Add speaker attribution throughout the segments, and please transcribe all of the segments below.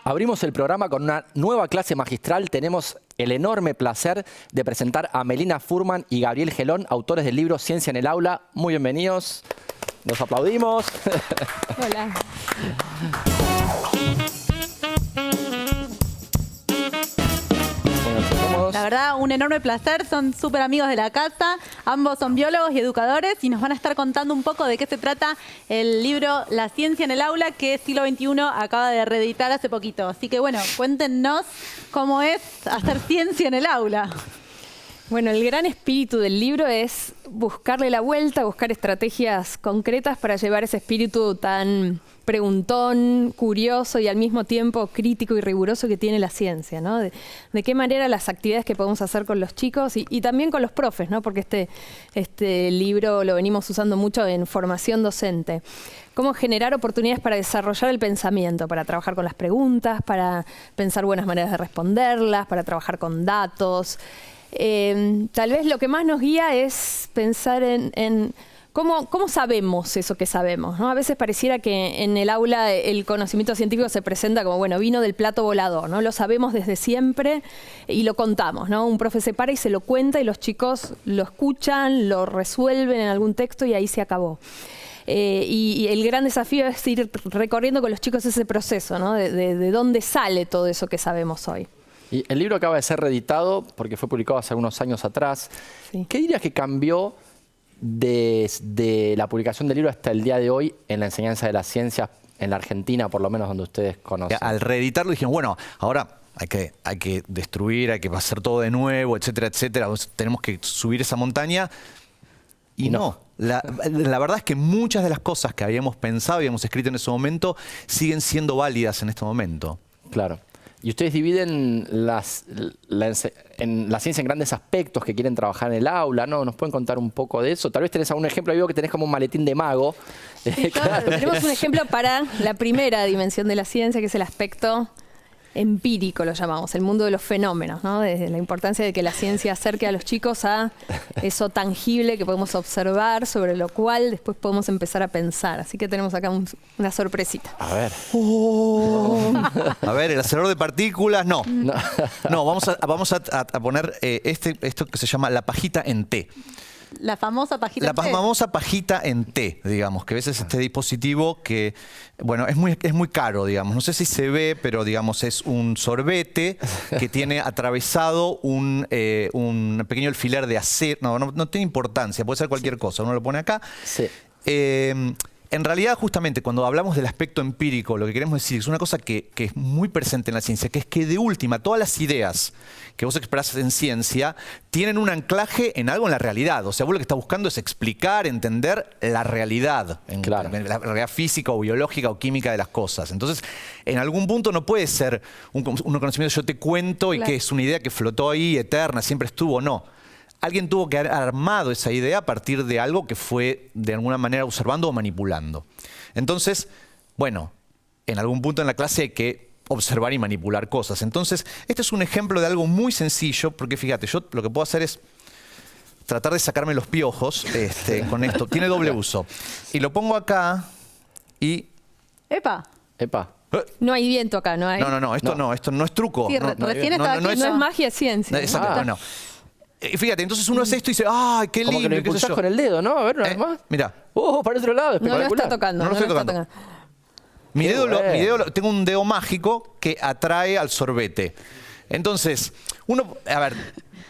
Speaker 1: Abrimos el programa con una nueva clase magistral. Tenemos el enorme placer de presentar a Melina Furman y Gabriel Gelón, autores del libro Ciencia en el Aula. Muy bienvenidos. Nos aplaudimos.
Speaker 2: Hola. La verdad, un enorme placer. Son súper amigos de la casa. Ambos son biólogos y educadores y nos van a estar contando un poco de qué se trata el libro La Ciencia en el Aula, que Siglo XXI acaba de reeditar hace poquito. Así que bueno, cuéntenos cómo es hacer ciencia en el aula.
Speaker 3: Bueno, el gran espíritu del libro es buscarle la vuelta, buscar estrategias concretas para llevar ese espíritu tan preguntón, curioso y al mismo tiempo crítico y riguroso que tiene la ciencia, ¿no? De qué manera las actividades que podemos hacer con los chicos y también con los profes, ¿no? Porque este libro lo venimos usando mucho en formación docente. Cómo generar oportunidades para desarrollar el pensamiento, para trabajar con las preguntas, para pensar buenas maneras de responderlas, para trabajar con datos. Tal vez lo que más nos guía es pensar en cómo sabemos eso que sabemos, ¿no? A veces pareciera que en el aula el conocimiento científico se presenta como, bueno, vino del plato volador, ¿no? Lo sabemos desde siempre y lo contamos, ¿no? Un profe se para y se lo cuenta y los chicos lo escuchan, lo resuelven en algún texto y ahí se acabó. Y el gran desafío es ir recorriendo con los chicos ese proceso, ¿no? De dónde sale todo eso que sabemos hoy.
Speaker 1: Y el libro acaba de ser reeditado porque fue publicado hace unos años atrás.
Speaker 3: Sí.
Speaker 1: ¿Qué dirías que cambió desde la publicación del libro hasta el día de hoy en la enseñanza de las ciencias en la Argentina, por lo menos donde ustedes conocen?
Speaker 4: Al reeditarlo dijeron, bueno, ahora hay que destruir, hay que hacer todo de nuevo, etcétera, etcétera. Tenemos que subir esa montaña. Y no. La verdad es que muchas de las cosas que habíamos pensado y habíamos escrito en ese momento siguen siendo válidas en este momento.
Speaker 1: Claro. Y ustedes dividen la ciencia en grandes aspectos que quieren trabajar en el aula, ¿no? ¿Nos pueden contar un poco de eso? Tal vez tenés algún ejemplo, veo que tenés como un maletín de mago.
Speaker 3: Sí, claro. Tenemos un ejemplo para la primera dimensión de la ciencia, que es el aspecto empírico, lo llamamos, el mundo de los fenómenos, ¿no? Desde la importancia de que la ciencia acerque a los chicos a eso tangible que podemos observar, sobre lo cual después podemos empezar a pensar. Así que tenemos acá una sorpresita.
Speaker 1: A ver.
Speaker 4: A ver, el acelerador de partículas, no. No, vamos a poner esto que se llama la pajita en T.
Speaker 2: La famosa pajita
Speaker 4: La
Speaker 2: en T.
Speaker 4: famosa pajita en T, digamos, que a veces este dispositivo que, bueno, es muy caro, digamos. No sé si se ve, pero digamos es un sorbete que tiene atravesado un pequeño alfiler de acero. No tiene importancia, puede ser cualquier cosa. Uno lo pone acá.
Speaker 1: Sí.
Speaker 4: En realidad, justamente, cuando hablamos del aspecto empírico, lo que queremos decir es una cosa que es muy presente en la ciencia, que es que de última, todas las ideas que vos expresas en ciencia tienen un anclaje en algo en la realidad. O sea, vos lo que estás buscando es explicar, entender la realidad,
Speaker 1: Claro.
Speaker 4: la realidad física o biológica o química de las cosas. Entonces, en algún punto no puede ser un conocimiento yo te cuento y
Speaker 3: Claro.
Speaker 4: que es una idea que flotó ahí, eterna, siempre estuvo, no. Alguien tuvo que haber armado esa idea a partir de algo que fue de alguna manera observando o manipulando. Entonces, bueno, en algún punto en la clase hay que observar y manipular cosas. Entonces, este es un ejemplo de algo muy sencillo, porque fíjate, yo lo que puedo hacer es tratar de sacarme los piojos con esto. Tiene doble uso. Y lo pongo acá y...
Speaker 2: ¡Epa!
Speaker 1: Epa.
Speaker 3: No hay viento acá, no hay.
Speaker 4: No, esto no es truco.
Speaker 2: Sí, recién estaba aquí.
Speaker 3: No es magia, es ciencia.
Speaker 4: Exacto, no. Fíjate, entonces uno hace esto y dice, ¡ay, qué lindo!
Speaker 1: Como que lo
Speaker 4: qué sé
Speaker 1: impulsás
Speaker 4: yo.
Speaker 1: con el dedo, ¿no? A ver, una vez más.
Speaker 4: Mira.
Speaker 1: Para el otro lado,
Speaker 3: No
Speaker 1: espectacular.
Speaker 3: lo está tocando.
Speaker 4: No lo estoy tocando. Mi
Speaker 1: Qué
Speaker 4: dedo,
Speaker 1: bueno.
Speaker 4: tengo un dedo mágico que atrae al sorbete. Entonces, a ver,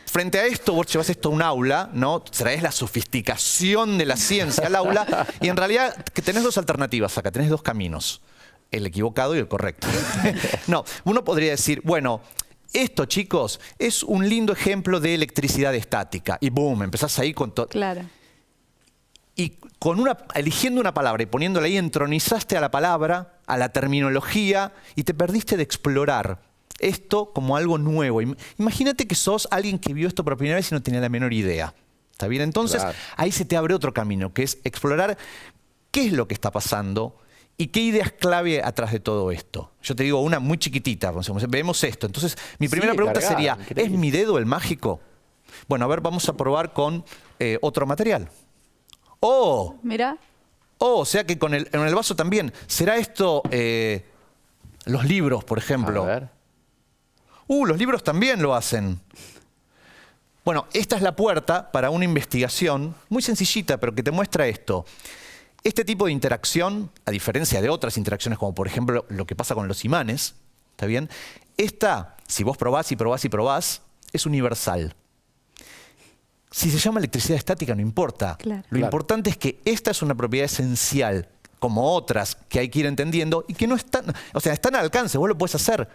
Speaker 4: frente a esto, vos llevas esto a un aula, ¿no? Traes la sofisticación de la ciencia al aula y en realidad que tenés dos alternativas acá, tenés dos caminos, el equivocado y el correcto. No, uno podría decir, bueno, esto, chicos, es un lindo ejemplo de electricidad estática. Y boom, empezás ahí con todo.
Speaker 3: Claro.
Speaker 4: Y eligiendo una palabra y poniéndola ahí, entronizaste a la palabra, a la terminología, y te perdiste de explorar esto como algo nuevo. Imagínate que sos alguien que vio esto por primera vez y no tenía la menor idea. ¿Está bien? Entonces,
Speaker 1: Claro.
Speaker 4: ahí se te abre otro camino, que es explorar qué es lo que está pasando y qué ideas clave atrás de todo esto. Yo te digo una muy chiquitita, vemos esto. Entonces, mi primera pregunta sería,
Speaker 1: increíble.
Speaker 4: ¿es mi dedo el mágico? Bueno, a ver, vamos a probar con otro material. ¡Oh!
Speaker 2: Mira.
Speaker 4: O sea que en el vaso también. ¿Será esto Los libros, por ejemplo.
Speaker 1: A ver.
Speaker 4: Los libros también lo hacen. Bueno, esta es la puerta para una investigación muy sencillita, pero que te muestra esto. Este tipo de interacción, a diferencia de otras interacciones, como por ejemplo lo que pasa con los imanes, ¿está bien? Esta, si vos probás y probás y probás, es universal. Si se llama electricidad estática, no importa.
Speaker 2: Claro.
Speaker 4: Lo importante es que esta es una propiedad esencial, como otras que hay que ir entendiendo y que no están, o sea, están al alcance, vos lo podés hacer.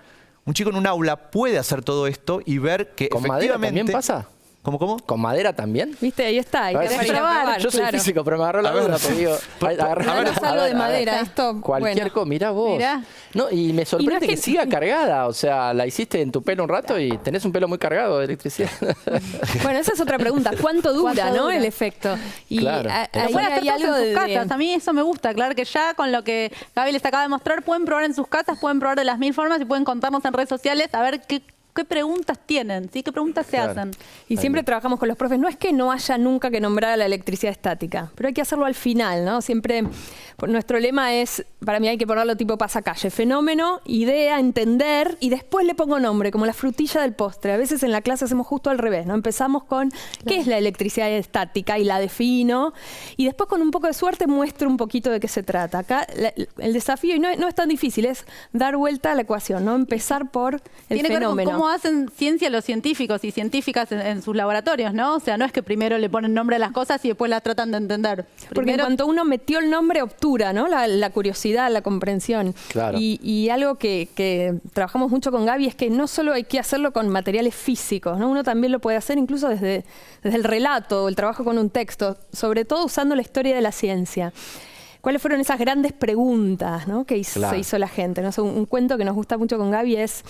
Speaker 4: Un chico en un aula puede hacer todo esto y ver que
Speaker 1: ¿Con madera
Speaker 4: efectivamente...
Speaker 1: también pasa?
Speaker 4: ¿Cómo?
Speaker 1: ¿Con madera también?
Speaker 3: ¿Viste? Ahí está. Hay
Speaker 1: A ver,
Speaker 3: que
Speaker 1: yo
Speaker 3: probar,
Speaker 1: yo soy
Speaker 3: claro.
Speaker 1: físico, pero me agarró la
Speaker 4: A ver,
Speaker 1: duda. Porque digo, agarré-
Speaker 3: No es algo de madera,
Speaker 1: ver.
Speaker 3: esto,
Speaker 1: Cualquier
Speaker 3: bueno.
Speaker 1: cosa, mirá vos.
Speaker 2: Mirá.
Speaker 1: No, y me sorprende
Speaker 3: Y no es
Speaker 1: que
Speaker 3: que-
Speaker 1: siga cargada. O sea, la hiciste en tu pelo un rato y tenés un pelo muy cargado de electricidad.
Speaker 3: Bueno, esa es otra pregunta. ¿Cuánto dura,
Speaker 2: ¿Cuánto
Speaker 3: no,
Speaker 2: dura?
Speaker 3: el efecto? Y
Speaker 1: Claro.
Speaker 3: ahí
Speaker 1: Pero
Speaker 2: Pueden hacer
Speaker 3: hay
Speaker 2: todos
Speaker 3: algo
Speaker 2: en sus casas. A mí eso me gusta, claro que ya con lo que Gaby les acaba de mostrar, pueden probar en sus casas, pueden probar de las 1000 formas y pueden contarnos en redes sociales a ver qué preguntas tienen, ¿sí? ¿Qué preguntas se
Speaker 1: Claro.
Speaker 2: hacen?
Speaker 3: Y siempre trabajamos con los profes. No es que no haya nunca que nombrar a la electricidad estática, pero hay que hacerlo al final, ¿no? Siempre, nuestro lema es, para mí hay que ponerlo tipo pasacalle, fenómeno, idea, entender, y después le pongo nombre, como la frutilla del postre. A veces en la clase hacemos justo al revés, ¿no? Empezamos con qué es la electricidad estática y la defino, y después con un poco de suerte muestro un poquito de qué se trata. Acá el desafío, y no es tan difícil, es dar vuelta a la ecuación, ¿no? Empezar por el
Speaker 2: Tiene que ver con
Speaker 3: fenómeno.
Speaker 2: cómo hacen ciencia los científicos y científicas en sus laboratorios, ¿no? O sea, no es que primero le ponen nombre a las cosas y después las tratan de entender.
Speaker 3: Porque en
Speaker 2: Primero,
Speaker 3: cuanto uno metió el nombre, obtura, ¿no? La curiosidad, la comprensión.
Speaker 1: Claro.
Speaker 3: Y algo que trabajamos mucho con Gaby es que no solo hay que hacerlo con materiales físicos, ¿no? Uno también lo puede hacer incluso desde el relato o el trabajo con un texto, sobre todo usando la historia de la ciencia. ¿Cuáles fueron esas grandes preguntas, ¿no? que
Speaker 1: Claro.
Speaker 3: se hizo la gente? ¿No? O sea, un cuento que nos gusta mucho con Gaby es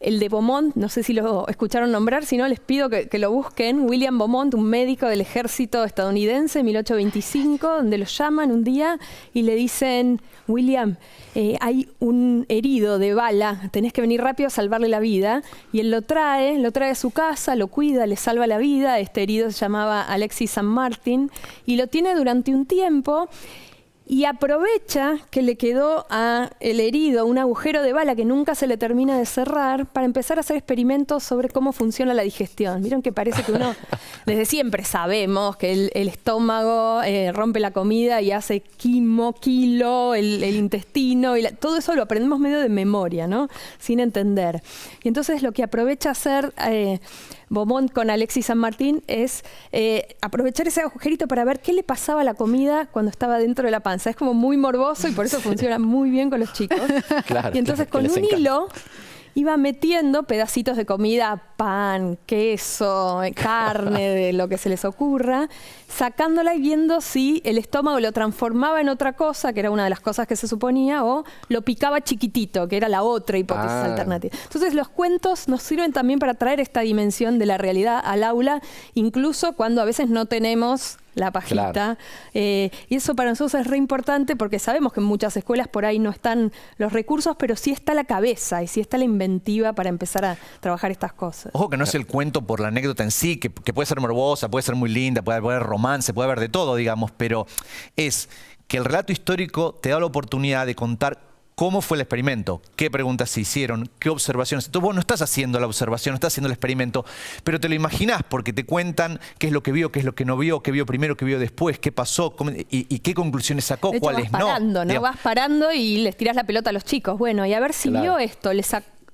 Speaker 3: el de Beaumont, no sé si lo escucharon nombrar, si no les pido que lo busquen. William Beaumont, un médico del ejército estadounidense, 1825, donde lo llaman un día y le dicen, William, hay un herido de bala, tenés que venir rápido a salvarle la vida. Y él lo trae a su casa, lo cuida, le salva la vida. Este herido se llamaba Alexis San Martin y lo tiene durante un tiempo. Y aprovecha que le quedó a el herido un agujero de bala que nunca se le termina de cerrar para empezar a hacer experimentos sobre cómo funciona la digestión. Vieron que parece que uno, desde siempre sabemos que el estómago rompe la comida y hace kilo, el intestino, y todo eso lo aprendemos medio de memoria, ¿no? Sin entender. Y entonces lo que aprovecha hacer Beaumont con Alexis San Martín es aprovechar ese agujerito para ver qué le pasaba a la comida cuando estaba dentro de la panza. Es como muy morboso y por eso funciona muy bien con los chicos.
Speaker 1: Claro,
Speaker 3: Y entonces
Speaker 1: que
Speaker 3: con
Speaker 1: les
Speaker 3: un
Speaker 1: encanta.
Speaker 3: hilo iba metiendo pedacitos de comida, pan, queso, carne, de lo que se les ocurra, sacándola y viendo si el estómago lo transformaba en otra cosa, que era una de las cosas que se suponía, o lo picaba chiquitito, que era la otra hipótesis alternativa. Entonces los cuentos nos sirven también para traer esta dimensión de la realidad al aula, incluso cuando a veces no tenemos la pajita.
Speaker 1: Claro.
Speaker 3: Y eso para nosotros es re importante porque sabemos que en muchas escuelas por ahí no están los recursos, pero sí está la cabeza y sí está la inventiva para empezar a trabajar estas cosas.
Speaker 4: Ojo que no es el cuento por la anécdota en sí, que puede ser morbosa, puede ser muy linda, puede haber romance, puede haber de todo, digamos, pero es que el relato histórico te da la oportunidad de contar cómo fue el experimento, qué preguntas se hicieron, qué observaciones. Entonces vos no estás haciendo la observación, no estás haciendo el experimento, pero te lo imaginás porque te cuentan qué es lo que vio, qué es lo que no vio, qué vio primero, qué vio después, qué pasó y qué conclusiones sacó,
Speaker 3: De hecho,
Speaker 4: cuáles
Speaker 3: vas parando, ¿no?
Speaker 4: Digamos,
Speaker 3: Vas parando y les tirás la pelota a los chicos. Bueno, y a ver si
Speaker 1: Claro.
Speaker 3: vio esto,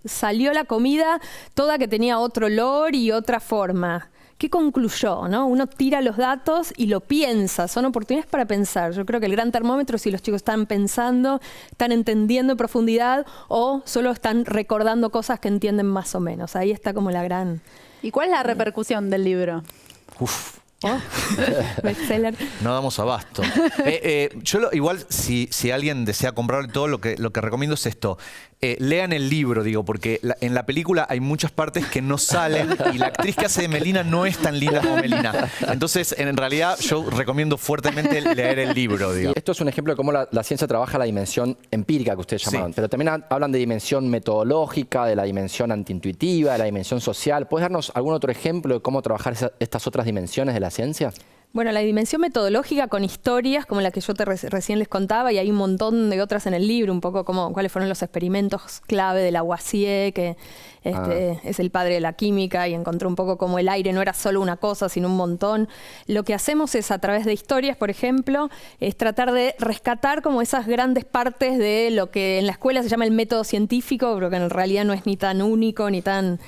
Speaker 3: salió la comida toda que tenía otro olor y otra forma. ¿Qué concluyó? ¿No? Uno tira los datos y lo piensa. Son oportunidades para pensar. Yo creo que el gran termómetro es si los chicos están pensando, están entendiendo en profundidad o solo están recordando cosas que entienden más o menos. Ahí está como la gran...
Speaker 2: ¿Y cuál es la repercusión del libro?
Speaker 4: uf,
Speaker 3: bestseller.
Speaker 4: no damos abasto. Igual, si alguien desea comprarle todo, lo que recomiendo es esto. Lean el libro, digo, porque en la película hay muchas partes que no salen y la actriz que hace de Melina no es tan linda como Melina. Entonces, en realidad, yo recomiendo fuertemente leer el libro,
Speaker 1: Y
Speaker 4: digo.
Speaker 1: esto es un ejemplo de cómo la ciencia trabaja la dimensión empírica que ustedes
Speaker 4: Sí.
Speaker 1: llamaban, pero también hablan de dimensión metodológica, de la dimensión antiintuitiva, de la dimensión social. ¿Puedes darnos algún otro ejemplo de cómo trabajar estas otras dimensiones de la ciencia?
Speaker 3: Bueno, la dimensión metodológica con historias como la que yo recién les contaba, y hay un montón de otras en el libro, un poco como cuáles fueron los experimentos clave de Lavoisier, que es el padre de la química, y encontró un poco como el aire no era solo una cosa, sino un montón. Lo que hacemos es, a través de historias, por ejemplo, es tratar de rescatar como esas grandes partes de lo que en la escuela se llama el método científico, pero que en realidad no es ni tan único, ni tan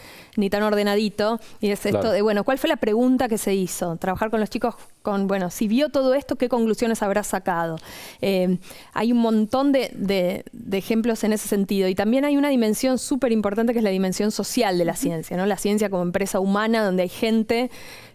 Speaker 3: ordenadito, y es esto de, bueno, ¿cuál fue la pregunta que se hizo? Trabajar con los chicos con, bueno, si vio todo esto, ¿qué conclusiones habrá sacado? Hay un montón de ejemplos en ese sentido, y también hay una dimensión súper importante que es la dimensión social de la ciencia, ¿no? La ciencia como empresa humana donde hay gente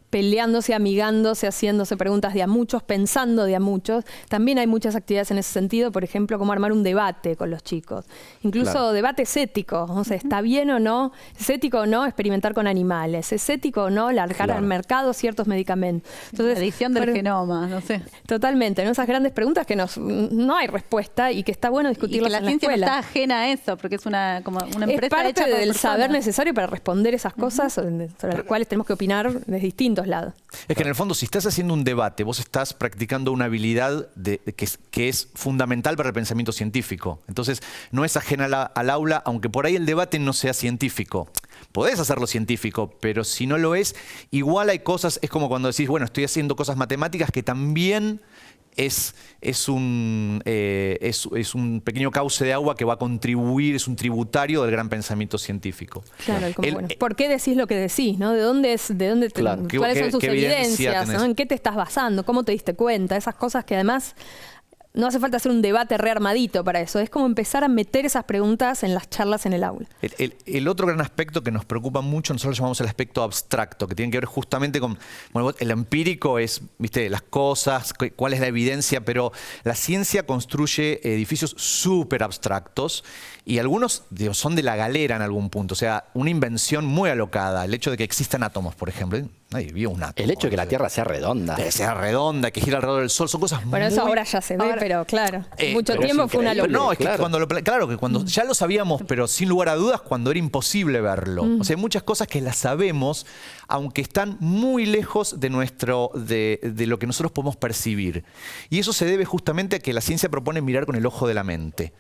Speaker 3: peleándose, amigándose, haciéndose preguntas de a muchos, pensando de a muchos. También hay muchas actividades en ese sentido, por ejemplo, como armar un debate con los chicos. Incluso debates éticos, o sea, ¿está bien o no, es ético o no experimentar con animales? ¿Es ético o no largar al mercado ciertos medicamentos? Entonces,
Speaker 2: la edición del genoma, no sé.
Speaker 3: Totalmente, ¿no? Esas grandes preguntas que no hay respuesta y que está bueno discutirlas en la escuela.
Speaker 2: La ciencia no está ajena a eso, porque es una empresa
Speaker 3: es parte
Speaker 2: hecha por
Speaker 3: del
Speaker 2: personas.
Speaker 3: saber necesario para responder esas cosas sobre las cuales tenemos que opinar desde distintos lados.
Speaker 4: Es que en el fondo, si estás haciendo un debate, vos estás practicando una habilidad que es fundamental para el pensamiento científico. Entonces, no es ajena al aula, aunque por ahí el debate no sea científico. Podés hacerlo científico, pero si no lo es, igual hay cosas, es como cuando decís, bueno, estoy haciendo cosas matemáticas que también es un pequeño cauce de agua que va a contribuir, es un tributario del gran pensamiento científico.
Speaker 3: Claro, bueno, ¿por qué decís lo que decís? ¿No? ¿Cuáles son sus evidencias? ¿No? ¿En qué te estás basando? ¿Cómo te diste cuenta? Esas cosas que además no hace falta hacer un debate rearmadito para eso. Es como empezar a meter esas preguntas en las charlas en el aula.
Speaker 4: El otro gran aspecto que nos preocupa mucho, nosotros lo llamamos el aspecto abstracto, que tiene que ver justamente con, bueno, el empírico es, viste, las cosas, cuál es la evidencia, pero la ciencia construye edificios súper abstractos y algunos son de la galera en algún punto. O sea, una invención muy alocada. El hecho de que existan átomos, por ejemplo. Nadie vio un átomo.
Speaker 1: El hecho de que la Tierra sea redonda.
Speaker 4: Que sea redonda, que gira alrededor del Sol, son cosas
Speaker 3: bueno, eso ahora ya se ve, pero claro, mucho tiempo fue una locura.
Speaker 4: No, es que cuando ya lo sabíamos, pero sin lugar a dudas, cuando era imposible verlo. O sea, hay muchas cosas que las sabemos, aunque están muy lejos de lo que nosotros podemos percibir. Y eso se debe justamente a que la ciencia propone mirar con el ojo de la mente.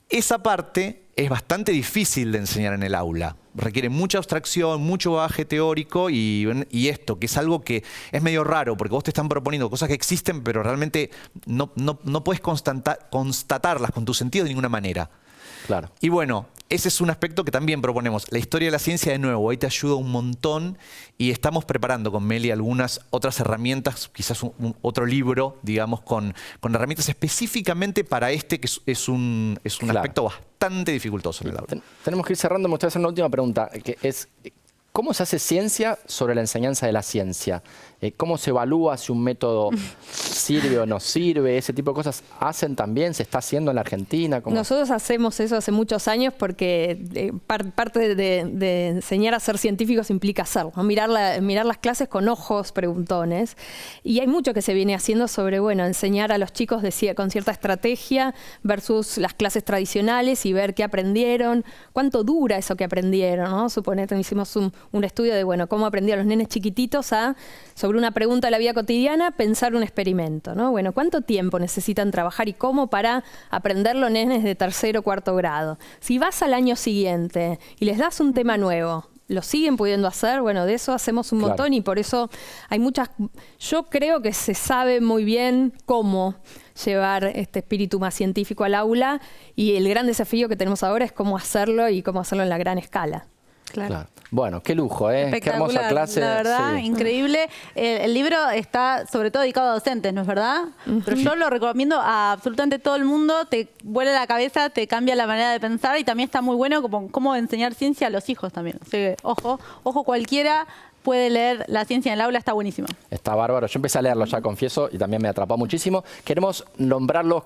Speaker 4: Esa parte es bastante difícil de enseñar en el aula. Requiere mucha abstracción, mucho bagaje teórico y esto, que es algo que es medio raro, porque vos te están proponiendo cosas que existen, pero realmente no puedes constatarlas con tu sentido de ninguna manera.
Speaker 1: Claro.
Speaker 4: Y bueno, ese es un aspecto que también proponemos. La historia de la ciencia, de nuevo, ahí te ayuda un montón y estamos preparando con Meli algunas otras herramientas, quizás otro libro, digamos, con herramientas específicamente para que es un aspecto bastante dificultoso en el aula.
Speaker 1: Tenemos que ir cerrando. Me gustaría hacer una última pregunta, que es, ¿cómo se hace ciencia sobre la enseñanza de la ciencia? ¿Cómo se evalúa si un método sirve o no sirve? ¿Ese tipo de cosas hacen también? ¿Se está haciendo en la Argentina?
Speaker 3: Nosotros hacemos eso hace muchos años porque parte de enseñar a ser científicos implica hacerlo, ¿no? Mirar las clases con ojos preguntones. Y hay mucho que se viene haciendo sobre, bueno, enseñar a los chicos con cierta estrategia versus las clases tradicionales y ver qué aprendieron, cuánto dura eso que aprendieron, ¿no? Suponete, hicimos un estudio de, bueno, cómo aprendían los nenes chiquititos sobre una pregunta de la vida cotidiana, pensar un experimento, ¿no? Bueno, ¿cuánto tiempo necesitan trabajar y cómo para aprender los nenes de tercero o cuarto grado? Si vas al año siguiente y les das un tema nuevo, ¿lo siguen pudiendo hacer? Bueno, de eso hacemos un montón y por eso hay muchas... Yo creo que se sabe muy bien cómo llevar este espíritu más científico al aula y el gran desafío que tenemos ahora es cómo hacerlo y cómo hacerlo en la gran escala.
Speaker 1: Claro. Bueno, qué lujo, ¿eh? Qué hermosa clase.
Speaker 2: La verdad,
Speaker 1: sí.
Speaker 2: Increíble. El libro está sobre todo dedicado a docentes, ¿no es verdad? Pero yo lo recomiendo a absolutamente todo el mundo. Te vuela la cabeza, te cambia la manera de pensar y también está muy bueno como cómo enseñar ciencia a los hijos también. Así que, ojo, cualquiera puede leer La ciencia en el aula, está buenísimo.
Speaker 1: Está bárbaro. Yo empecé a leerlo ya, confieso, y también me atrapó muchísimo. Queremos nombrarlos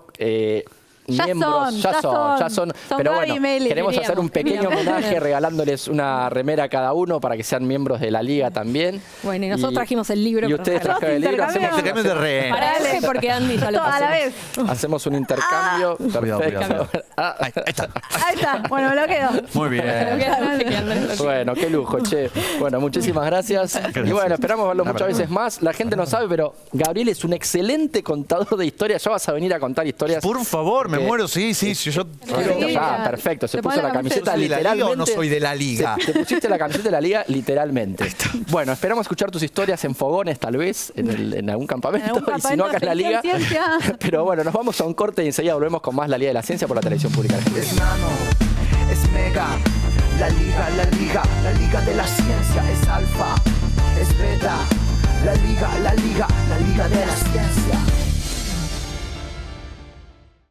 Speaker 2: Ya
Speaker 1: miembros. Ya son.
Speaker 2: Son
Speaker 1: Pero
Speaker 2: Gaby y
Speaker 1: bueno,
Speaker 2: Meli,
Speaker 1: queremos hacer un pequeño
Speaker 3: diríamos.
Speaker 1: homenaje regalándoles una remera a cada uno para que sean miembros de la liga también.
Speaker 3: Bueno, y nosotros trajimos el libro.
Speaker 1: Y
Speaker 3: para
Speaker 1: ustedes
Speaker 3: regalar.
Speaker 1: trajeron el libro.
Speaker 2: Intercambiamos.
Speaker 4: Intercambio de rehén.
Speaker 3: Para
Speaker 2: Dale.
Speaker 3: Ange, porque Andy ya lo
Speaker 2: Todo a la
Speaker 3: pasó.
Speaker 2: vez.
Speaker 1: Hacemos un intercambio.
Speaker 4: Cuidado,
Speaker 1: Perfecto.
Speaker 4: cuidado.
Speaker 1: Ah,
Speaker 4: Ahí está.
Speaker 2: Ahí está. Bueno, me lo quedo.
Speaker 4: Muy bien.
Speaker 1: Bueno, qué lujo, che. Bueno, muchísimas gracias. Y bueno, esperamos verlo muchas veces más. La gente no sabe, pero Gabriel es un excelente contador de historias. Ya vas a venir a contar historias.
Speaker 4: Por favor, me
Speaker 1: Porque-
Speaker 4: muero, sí. Yo
Speaker 1: Ah, perfecto. Se
Speaker 2: Te
Speaker 1: puso
Speaker 2: pone
Speaker 1: la
Speaker 2: la
Speaker 1: camiseta
Speaker 4: ¿Soy de la liga
Speaker 1: literalmente.
Speaker 4: o no soy de la liga?
Speaker 1: Te pusiste la camiseta de la liga literalmente. Bueno, esperamos escuchar tus historias en fogones, tal vez, en algún campamento.
Speaker 2: En algún
Speaker 1: Y si no, acá en la liga.
Speaker 2: campamento, ciencia.
Speaker 1: Pero bueno, nos vamos a un corte y enseguida volvemos con más La Liga de la Ciencia por la televisión pública argentina.
Speaker 5: Es nano, es mega, la liga de la ciencia es